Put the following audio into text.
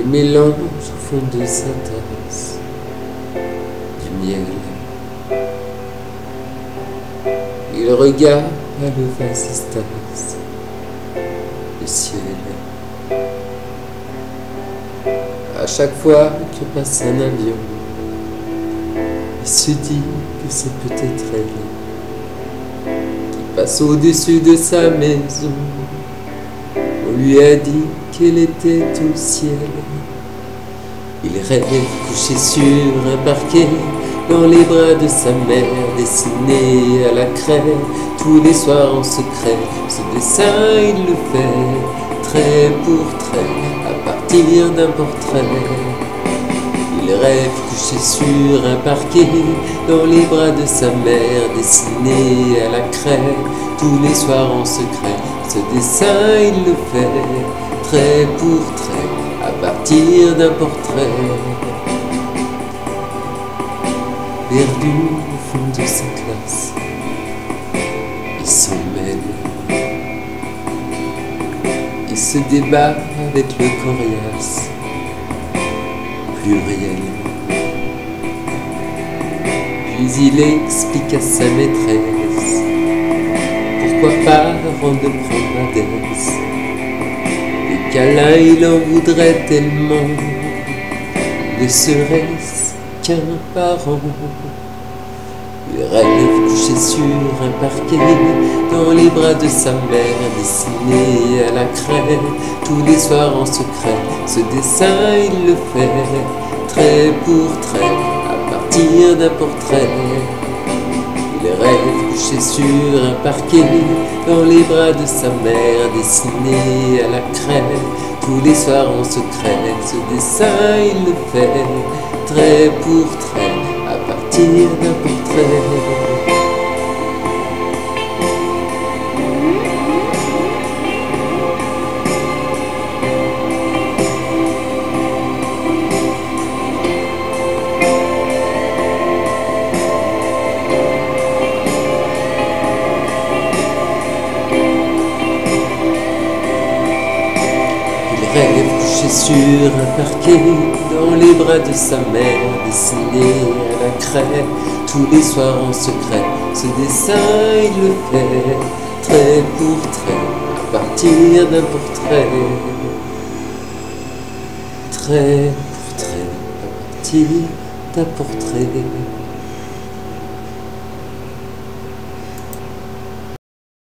Il mélange au fond de sa tasse du miel. Il regarde le vasistas, le ciel. À chaque fois que passe un avion, il se dit que c'est peut-être elle qui passe au-dessus de sa maison. On lui a dit qu'elle était au ciel. Il rêve couché sur un parquet, dans les bras de sa mère, dessiné à la craie, tous les soirs en secret. Ce dessin, il le fait, trait pour trait, à partir d'un portrait. Il rêve couché sur un parquet, dans les bras de sa mère, dessiné à la craie, tous les soirs en secret. Ce dessin, il le fait, trait pour trait, à partir d'un portrait. Perdu au fond de sa classe, il s'en mêle. Il se débat avec le coriace pluriel. Puis il explique à sa maîtresse pourquoi pas rendre promenadesse. Des câlins il en voudrait tellement, ne serait-ce qu'un parent. Il rêve couché sur un parquet, dans les bras de sa mère, dessiné à la craie, tous les soirs en secret. Ce dessin il le fait, trait pour trait, à partir d'un portrait. Il rêve couché sur un parquet, dans les bras de sa mère, dessiné à la craie, tous les soirs en secret. Ce dessin il le fait, trait pour trait, à partir d'un portrait. Il rêve couché sur un parquet, dans les bras de sa mère, dessiné à la craie, tous les soirs en secret. Ce dessin il le fait, trait pour trait, à partir d'un portrait. Trait pour trait, à partir d'un portrait.